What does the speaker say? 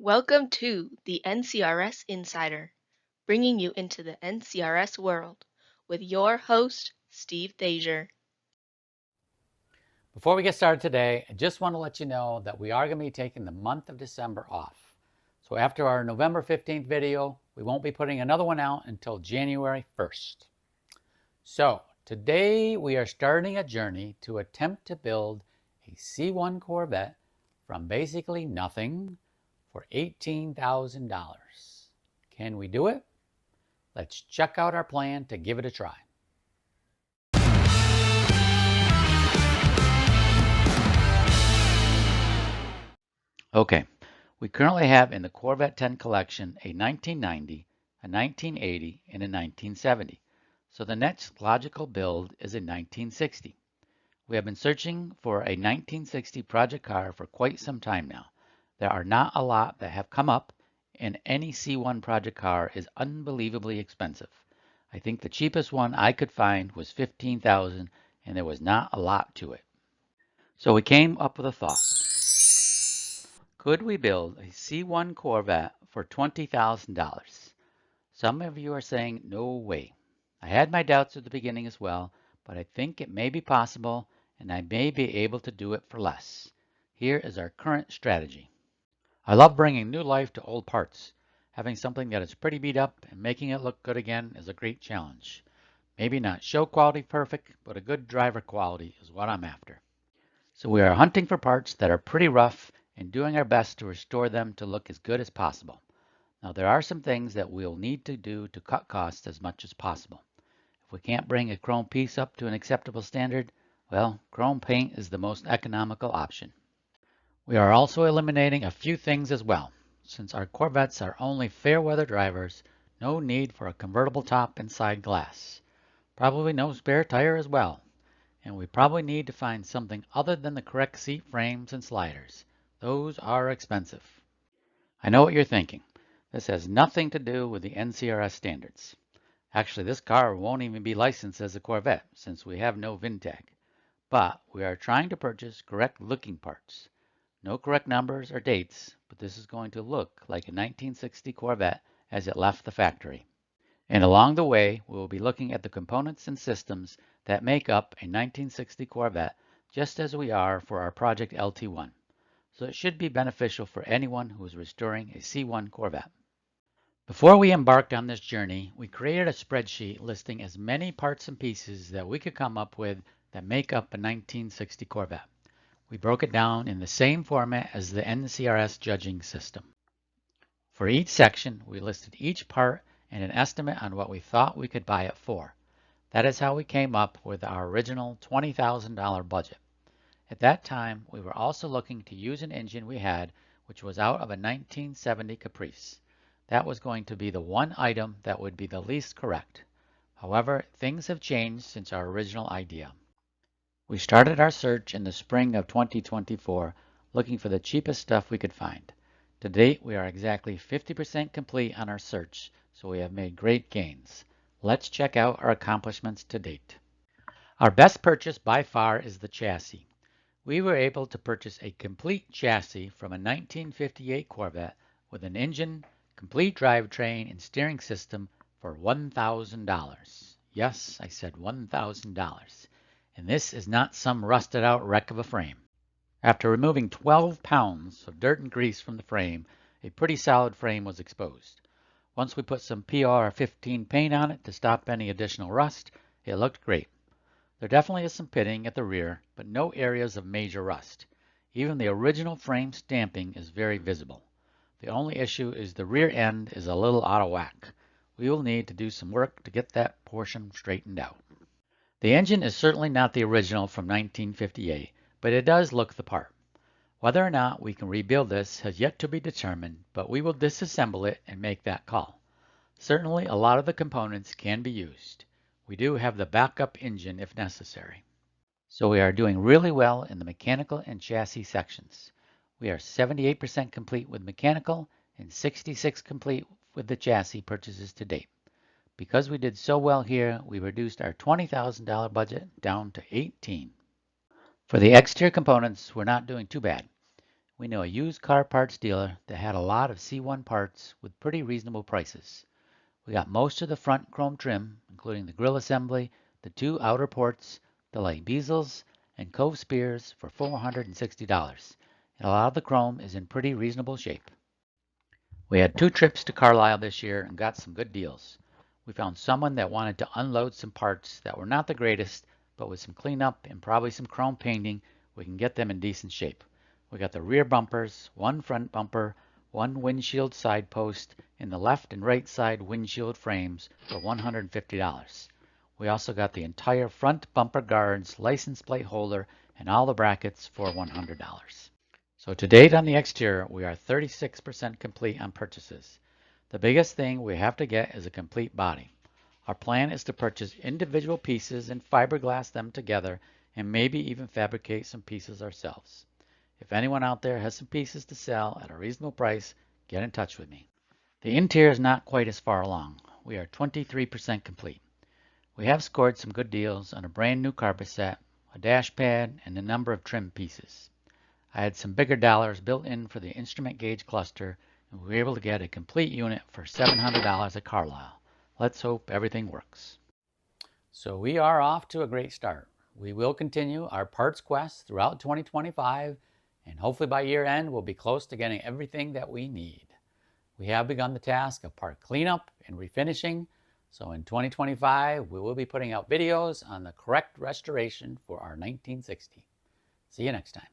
Welcome to the NCRS Insider, bringing you into the NCRS world with your host, Steve Thazier. Before we get started today, I just want to let you know that we are going to be taking the month of December off. So after our November 15th video, we won't be putting another one out until January 1st. So today we are starting a journey to attempt to build a C1 Corvette from basically nothing for $18,000. Can we do it? Let's check out our plan to give it a try. Okay, we currently have in the Corvette 10 collection a 1990, a 1980, and a 1970. So the next logical build is a 1960. We have been searching for a 1960 project car for quite some time now. There are not a lot that have come up, and any C1 project car is unbelievably expensive. I think the cheapest one I could find was $15,000, and there was not a lot to it. So we came up with a thought. Could we build a C1 Corvette for $20,000? Some of you are saying, no way. I had my doubts at the beginning as well, but I think it may be possible and I may be able to do it for less. Here is our current strategy. I love bringing new life to old parts. Having something that is pretty beat up and making it look good again is a great challenge. Maybe not show quality perfect, but a good driver quality is what I'm after. So we are hunting for parts that are pretty rough and doing our best to restore them to look as good as possible. Now there are some things that we'll need to do to cut costs as much as possible. If we can't bring a chrome piece up to an acceptable standard, well, chrome paint is the most economical option. We are also eliminating a few things as well. Since our Corvettes are only fair weather drivers, no need for a convertible top and side glass. Probably no spare tire as well. And we probably need to find something other than the correct seat frames and sliders. Those are expensive. I know what you're thinking. This has nothing to do with the NCRS standards. Actually, this car won't even be licensed as a Corvette since we have no VIN tag. But we are trying to purchase correct looking parts. No correct numbers or dates, but this is going to look like a 1960 Corvette as it left the factory. And along the way, we will be looking at the components and systems that make up a 1960 Corvette, just as we are for our Project LT1. So it should be beneficial for anyone who is restoring a C1 Corvette. Before we embarked on this journey, we created a spreadsheet listing as many parts and pieces that we could come up with that make up a 1960 Corvette. We broke it down in the same format as the NCRS judging system. For each section, we listed each part and an estimate on what we thought we could buy it for. That is how we came up with our original $20,000 budget. At that time, we were also looking to use an engine we had, which was out of a 1970 Caprice. That was going to be the one item that would be the least correct. However, things have changed since our original idea. We started our search in the spring of 2024, looking for the cheapest stuff we could find. To date, we are exactly 50% complete on our search, so we have made great gains. Let's check out our accomplishments to date. Our best purchase by far is the chassis. We were able to purchase a complete chassis from a 1958 Corvette with an engine, complete drivetrain, and steering system for $1,000. Yes, I said $1,000. And this is not some rusted out wreck of a frame. After removing 12 pounds of dirt and grease from the frame, a pretty solid frame was exposed. Once we put some PR15 paint on it to stop any additional rust, it looked great. There definitely is some pitting at the rear, but no areas of major rust. Even the original frame stamping is very visible. The only issue is the rear end is a little out of whack. We will need to do some work to get that portion straightened out. The engine is certainly not the original from 1958, but it does look the part. Whether or not we can rebuild this has yet to be determined, but we will disassemble it and make that call. Certainly a lot of the components can be used. We do have the backup engine if necessary. So we are doing really well in the mechanical and chassis sections. We are 78% complete with mechanical and 66% complete with the chassis purchases to date. Because we did so well here, we reduced our $20,000 budget down to $18,000. For the exterior components, we're not doing too bad. We know a used car parts dealer that had a lot of C1 parts with pretty reasonable prices. We got most of the front chrome trim, including the grille assembly, the two outer ports, the light bezels, and cove spears for $460. And a lot of the chrome is in pretty reasonable shape. We had 2 trips to Carlisle this year and got some good deals. We found someone that wanted to unload some parts that were not the greatest, but with some cleanup and probably some chrome painting, we can get them in decent shape. We got the rear bumpers, one front bumper, one windshield side post, and the left and right side windshield frames for $150. We also got the entire front bumper guards, license plate holder, and all the brackets for $100. So to date on the exterior, we are 36% complete on purchases. The biggest thing we have to get is a complete body. Our plan is to purchase individual pieces and fiberglass them together and maybe even fabricate some pieces ourselves. If anyone out there has some pieces to sell at a reasonable price, get in touch with me. The interior is not quite as far along. We are 23% complete. We have scored some good deals on a brand new carpet set, a dash pad, and a number of trim pieces. I had some bigger dollars built in for the instrument gauge cluster, and we were able to get a complete unit for $700 at Carlisle. Let's hope everything works. So we are off to a great start. We will continue our parts quest throughout 2025, and hopefully by year end we'll be close to getting everything that we need. We have begun the task of part cleanup and refinishing, so in 2025 we will be putting out videos on the correct restoration for our 1960. See you next time.